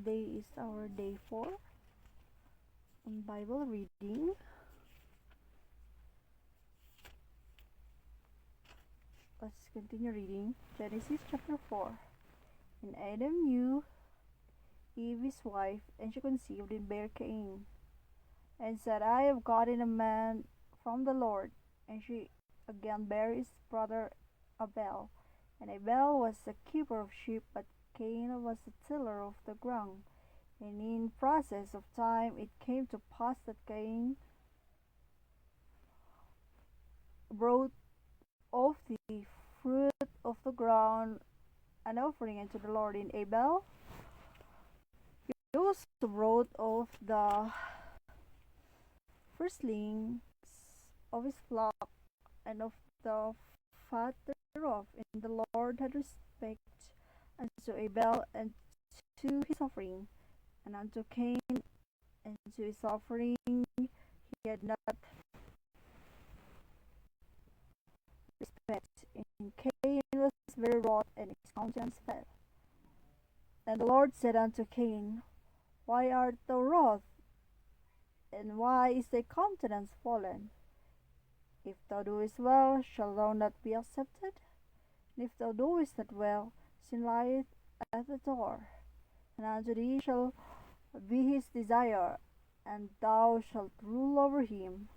Today is our day 4 on Bible reading. Let's continue reading. Genesis chapter 4. And Adam knew Eve his wife, and she conceived and bare Cain, and said, I have gotten a man from the Lord. And she again bare his brother Abel. And Abel was a keeper of sheep, but Cain was a tiller of the ground. And in process of time it came to pass that Cain brought of the fruit of the ground an offering unto the Lord. And Abel he also brought of the firstlings of his flock and of the fat thereof. And the Lord had respect unto Abel and to his offering, and unto Cain and to his offering he had not respect. And Cain was very wroth, and his countenance fell. And the Lord said unto Cain, Why art thou wroth, and why is thy countenance fallen? If thou doest well, shall thou not be accepted? And if thou doest not well, sin lieth at the door, and unto thee shall be his desire, and thou shalt rule over him.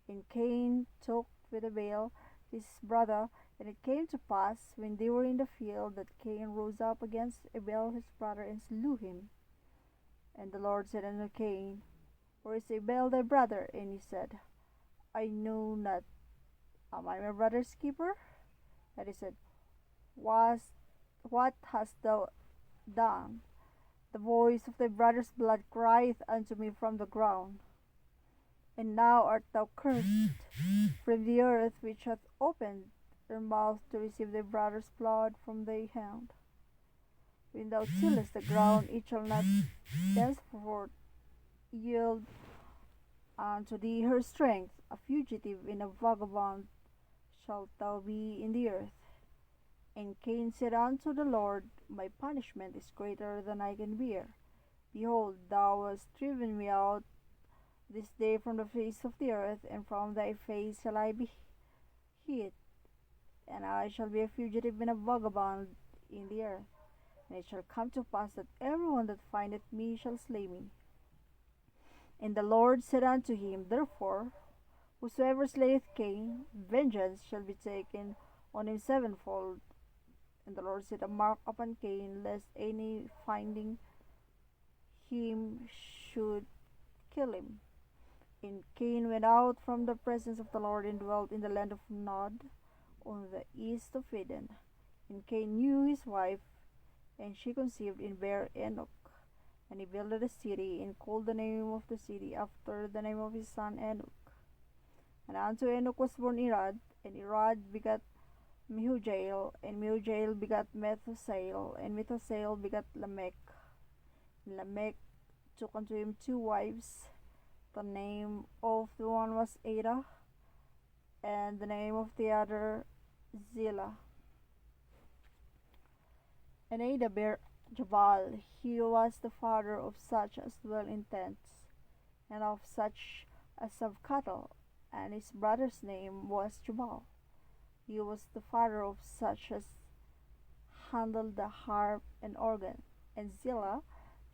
And Cain took with Abel his brother, and it came to pass, when they were in the field, that Cain rose up against Abel his brother, and slew him. And the Lord said unto Cain, Where is Abel thy brother? And he said, I know not. Am I my brother's keeper? And he said, What hast thou done? The voice of thy brother's blood crieth unto me from the ground. And now art thou cursed from the earth, which hath opened her mouth to receive thy brother's blood from thy hand. When thou tillest the ground, it shall not thenceforth yield unto thee her strength. A fugitive and a vagabond shalt thou be in the earth. And Cain said unto the Lord, My punishment is greater than I can bear. Behold, thou hast driven me out this day from the face of the earth, and from thy face shall I be hid, and I shall be a fugitive and a vagabond in the earth. And it shall come to pass that every one that findeth me shall slay me. And the Lord said unto him, Therefore, whosoever slayeth Cain, vengeance shall be taken on him sevenfold. And the Lord set a mark upon Cain, lest any finding him should kill him. And Cain went out from the presence of the Lord, and dwelt in the land of Nod, on the east of Eden. And Cain knew his wife, and she conceived and bare Enoch. And he builded a city, and called the name of the city after the name of his son Enoch. And unto Enoch was born Irad, and Irad begat Mehujael, and Mehujael begat Methusael, and Methusael begat Lamech. And Lamech took unto him 2 wives. The name of the one was Ada, and the name of the other Zillah. And Ada bare Jabal. He was the father of such as dwell in tents, and of such as have cattle, and his brother's name was Jubal. He was the father of such as handled the harp and organ. And Zillah,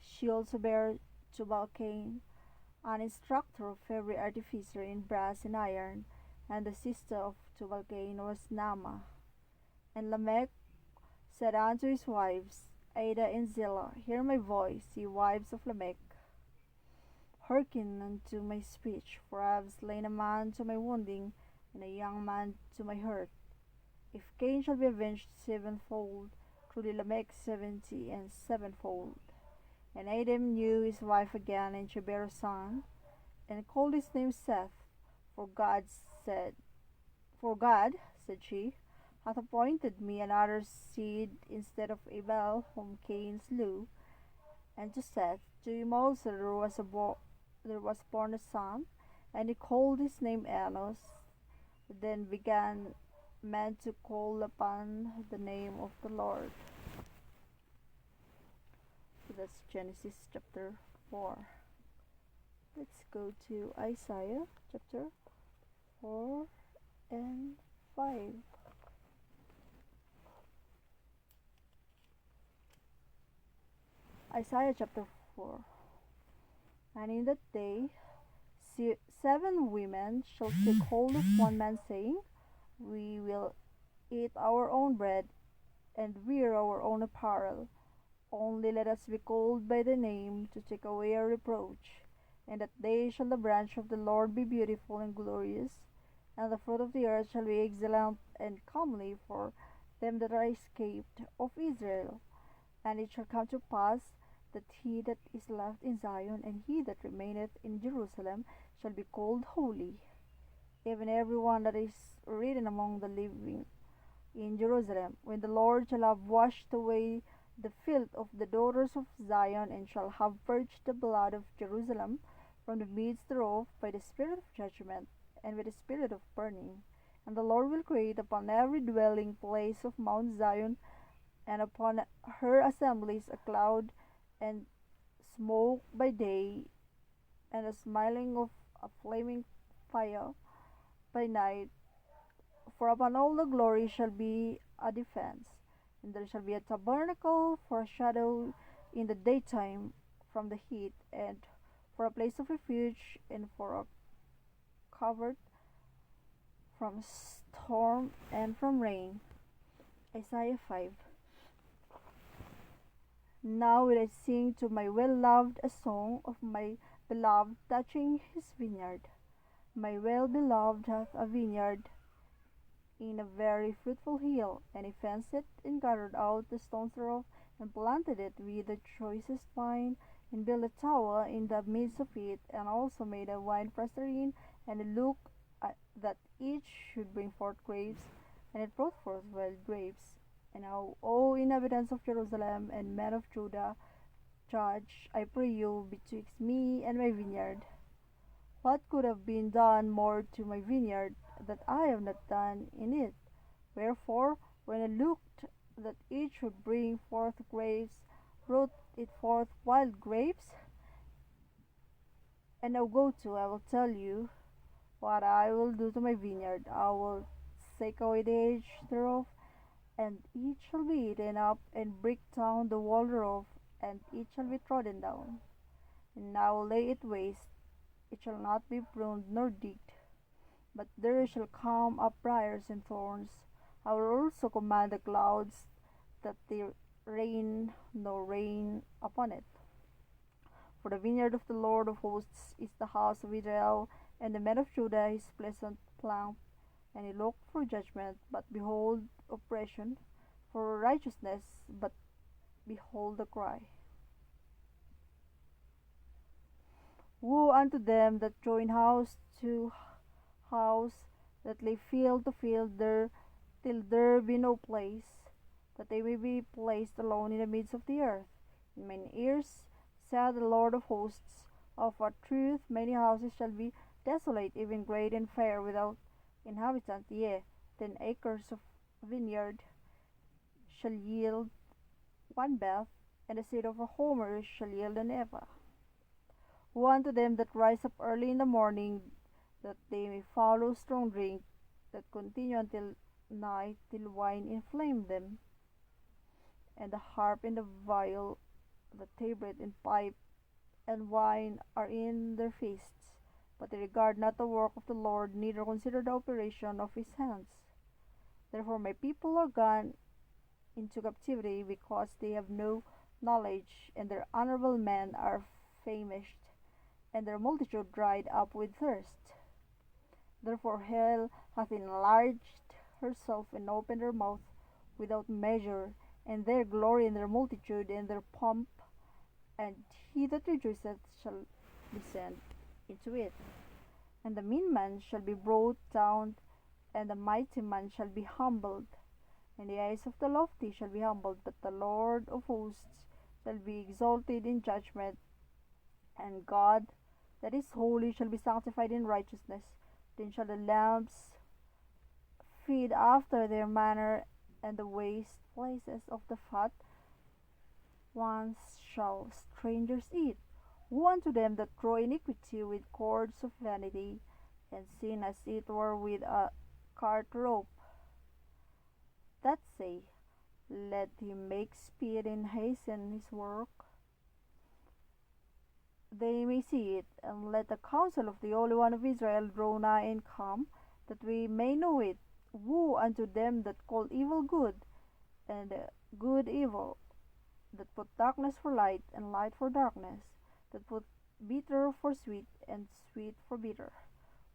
she also bare Tubal-Cain, an instructor of every artificer in brass and iron. And the sister of Tubal-Cain was Naamah. And Lamech said unto his wives, Ada and Zillah, Hear my voice, ye wives of Lamech. Hearken unto my speech, for I have slain a man to my wounding, and a young man to my hurt. If Cain shall be avenged sevenfold, truly Lamech 70 and sevenfold. And Adam knew his wife again, and she bare a son, and called his name Seth. For God, said she, hath appointed me another seed instead of Abel, whom Cain slew. And to Seth, to him also there was born a son, and he called his name Enos. Then began man to call upon the name of the Lord. That's Genesis chapter 4. Let's go to Isaiah chapter 4 and 5. Isaiah chapter 4. And in that day 7 women shall take hold of one man, saying, We will eat our own bread, and wear our own apparel. Only let us be called by the name, to take away our reproach. And that day shall the branch of the Lord be beautiful and glorious, and the fruit of the earth shall be excellent and comely for them that are escaped of Israel. And it shall come to pass that he that is left in Zion, and he that remaineth in Jerusalem, shall be called holy, even every one that is written among the living in Jerusalem, when the Lord shall have washed away the filth of the daughters of Zion, and shall have purged the blood of Jerusalem from the midst thereof by the spirit of judgment and by the spirit of burning. And the Lord will create upon every dwelling place of Mount Zion, and upon her assemblies, a cloud and smoke by day, and a smiling of a flaming fire by night. For upon all the glory shall be a defense, and there shall be a tabernacle for a shadow in the daytime from the heat, and for a place of refuge, and for a covert from storm and from rain. Isaiah 5. Now will I sing to my well-loved a song of my beloved touching his vineyard. My well-beloved hath a vineyard in a very fruitful hill, and he fenced it, and gathered out the stones thereof, and planted it with the choicest vine, and built a tower in the midst of it, and also made a winepress therein, and looked that each should bring forth grapes, and it brought forth wild grapes. And now, O inhabitants of Jerusalem, and men of Judah, judge, I pray you, betwixt me and my vineyard. What could have been done more to my vineyard, that I have not done in it? Wherefore, when I looked that each should bring forth grapes, brought it forth wild grapes? And now go to, I will tell you what I will do to my vineyard. I will take away the edge thereof, and it shall be eaten up, and break down the wall thereof, and it shall be trodden down. And I will lay it waste, it shall not be pruned nor digged, but there shall come up briars and thorns. I will also command the clouds that they rain no rain upon it. For the vineyard of the Lord of hosts is the house of Israel, and the men of Judah his pleasant plant. And he looked for judgment, but behold oppression, for righteousness, but behold the cry. Woe unto them that join house to house, that lay field to field, there till there be no place, that they may be placed alone in the midst of the earth. In mine ears, said the Lord of hosts, of a truth many houses shall be desolate, even great and fair, without inhabitant. Yea, 10 acres of vineyard shall yield 1 bath, and the seed of a homer shall yield an ephah. Woe unto them that rise up early in the morning, that they may follow strong drink, that continue until night, till wine inflame them, and the harp and the viol, the tabret and pipe and wine are in their feasts, but they regard not the work of the Lord, neither consider the operation of his hands. Therefore my people are gone into captivity, because they have no knowledge, and their honorable men are famished, and their multitude dried up with thirst. Therefore hell hath enlarged herself, and opened her mouth without measure, and their glory and their multitude and their pomp, and he that rejoiceth shall descend into it. And the mean man shall be brought down, and the mighty man shall be humbled, and the eyes of the lofty shall be humbled, but the Lord of hosts shall be exalted in judgment, and God that is holy shall be sanctified in righteousness. Then shall the lambs feed after their manner, and the waste places of the fat Once shall strangers eat. Woe unto them that draw iniquity with cords of vanity, and sin as it were with a cart rope, that say, let him make speed and hasten his work. They may see it, and let the counsel of the Holy One of Israel draw nigh and come, that we may know it. Woe unto them that call evil good, and good evil, that put darkness for light, and light for darkness, that put bitter for sweet, and sweet for bitter.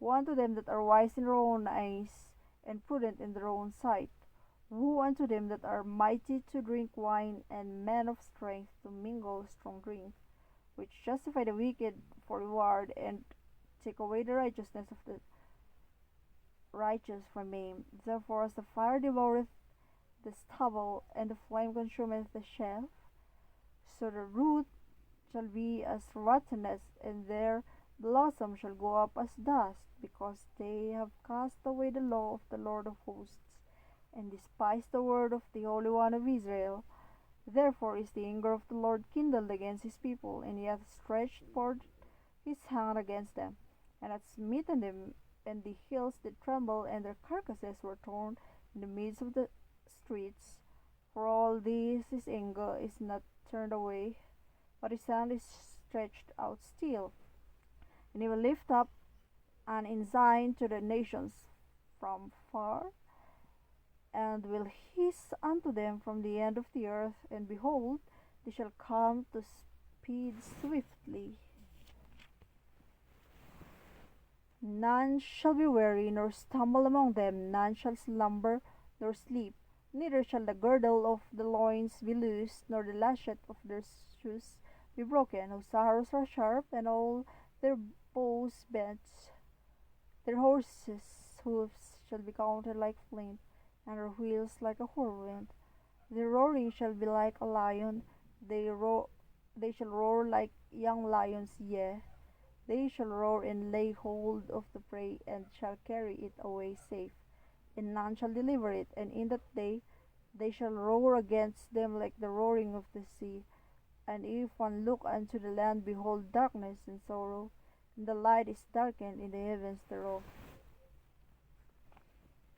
Woe unto them that are wise in their own eyes, and prudent in their own sight. Woe unto them that are mighty to drink wine, and men of strength to mingle strong drink, which justify the wicked for reward, and take away the righteousness of the righteous from him. Therefore as the fire devoureth the stubble, and the flame consumeth the chaff, so the root shall be as rottenness, and their blossom shall go up as dust, because they have cast away the law of the Lord of hosts, and despised the word of the Holy One of Israel. Therefore is the anger of the Lord kindled against his people, and he hath stretched forth his hand against them, and hath smitten them, and the hills did tremble, and their carcasses were torn in the midst of the streets. For all this his anger is not turned away, but his hand is stretched out still. And he will lift up an ensign to the nations from far, and will hiss unto them from the end of the earth, and behold, they shall come to speed swiftly. None shall be weary nor stumble among them, none shall slumber nor sleep, neither shall the girdle of the loins be loosed, nor the latchet of their shoes be broken, whose arrows are sharp, and all their bows bent. Their horses' hoofs shall be counted like flint, and their wheels like a whirlwind. Their roaring shall be like a lion, they shall roar like young lions, yea, they shall roar and lay hold of the prey, and shall carry it away safe, and none shall deliver it. And in that day they shall roar against them like the roaring of the sea. And if one look unto the land, behold darkness and sorrow, and the light is darkened in the heavens thereof.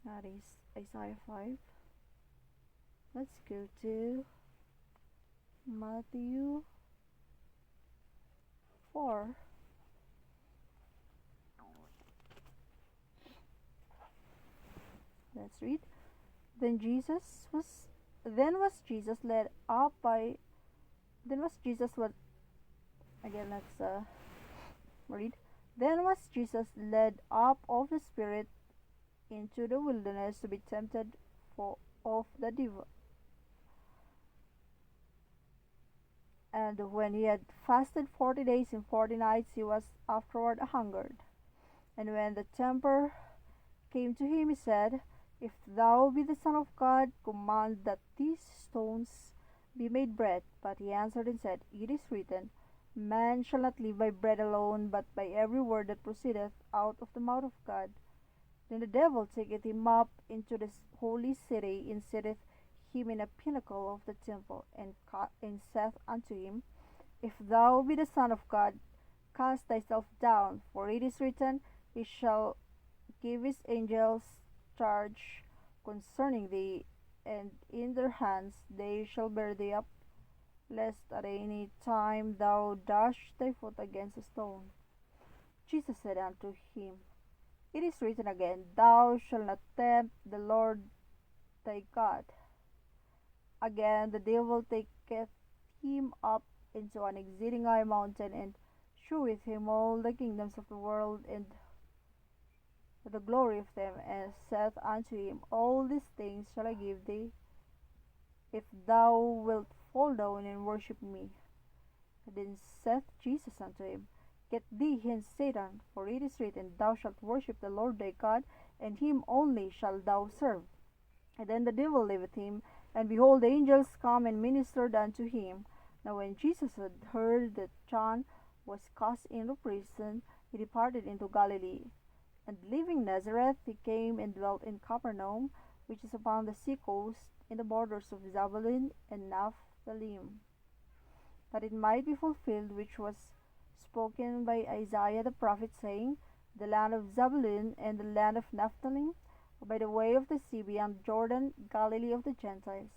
That is Isaiah 5. Let's go to Matthew 4. Let's read. Then was Jesus led up by then was Jesus what again let's read. Then was Jesus led up of the Spirit into the wilderness to be tempted of the devil. And when he had fasted 40 days and 40 nights, he was afterward hungered. And when the tempter came to him, he said, If thou be the Son of God, command that these stones be made bread. But he answered and said, It is written, Man shall not live by bread alone, but by every word that proceedeth out of the mouth of God. Then the devil taketh him up into the holy city, and setteth him in a pinnacle of the temple, and saith unto him, If thou be the Son of God, cast thyself down, for it is written, He shall give his angels charge concerning thee, and in their hands they shall bear thee up, lest at any time thou dash thy foot against a stone. Jesus said unto him, It is written again, Thou shalt not tempt the Lord thy God. Again the devil taketh him up into an exceeding high mountain, and sheweth him all the kingdoms of the world, and the glory of them, and saith unto him, All these things shall I give thee, if thou wilt fall down and worship me. Then saith Jesus unto him, Get thee hence, Satan, for it is written, Thou shalt worship the Lord thy God, and him only shalt thou serve. And then the devil left him, and behold, the angels come and ministered unto him. Now when Jesus had heard that John was cast into prison, he departed into Galilee. And leaving Nazareth, he came and dwelt in Capernaum, which is upon the sea coast, in the borders of Zebulun and Naphtali, that it might be fulfilled which was spoken by Isaiah the prophet, saying, The land of Zebulun and the land of Naphtali, by the way of the sea beyond Jordan, Galilee of the Gentiles.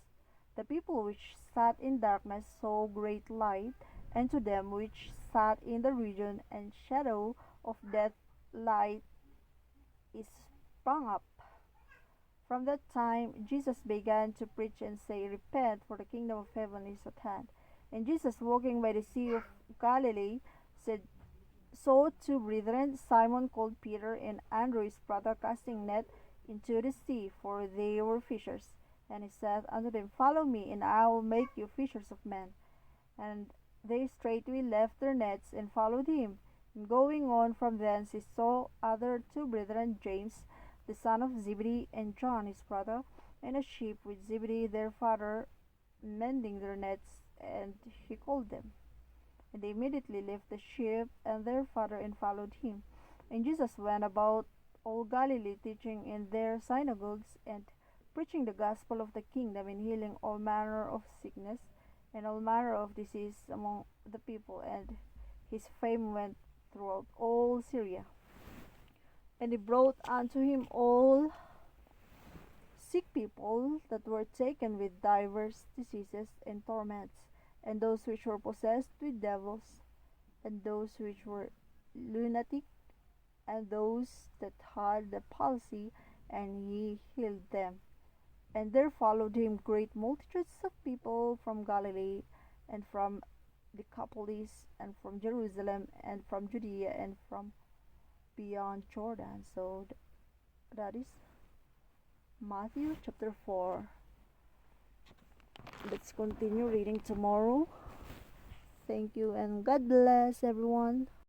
The people which sat in darkness saw great light, and to them which sat in the region and shadow of death light is sprung up. From that time Jesus began to preach and say, Repent, for the kingdom of heaven is at hand. And Jesus, walking by the sea of Galilee, saw two brethren, Simon called Peter, and Andrew his brother, casting net into the sea, for they were fishers. And he said unto them, Follow me, and I will make you fishers of men. And they straightway left their nets, and followed him. And going on from thence, he saw other two brethren, James the son of Zebedee, and John his brother, and a sheep with Zebedee their father, mending their nets, and he called them. And they immediately left the sheep and their father, and followed him. And Jesus went about all Galilee, teaching in their synagogues, and preaching the gospel of the kingdom, and healing all manner of sickness and all manner of disease among the people. And his fame went throughout all Syria. And he brought unto him all sick people that were taken with divers diseases and torments, and those which were possessed with devils, and those which were lunatic, and those that had the palsy, and he healed them. And there followed him great multitudes of people from Galilee, and from Decapolis, and from Jerusalem, and from Judea, and from beyond Jordan. So that is Matthew chapter 4. Let's continue reading tomorrow. Thank you, and God bless everyone.